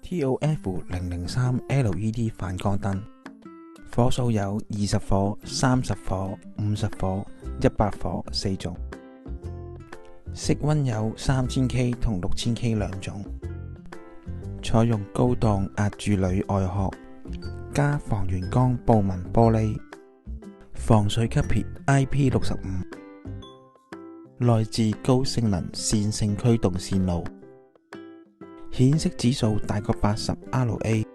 TOF003 LED 反光燈，火數有20火、30火、50火、100火4種，色溫有3000K 同6000K 兩種，採用高檔壓住鋁外殼，加防眩光布紋玻璃，防水級別 IP65， 內置高性能線性驅動線路，顯色指數大過80 RA。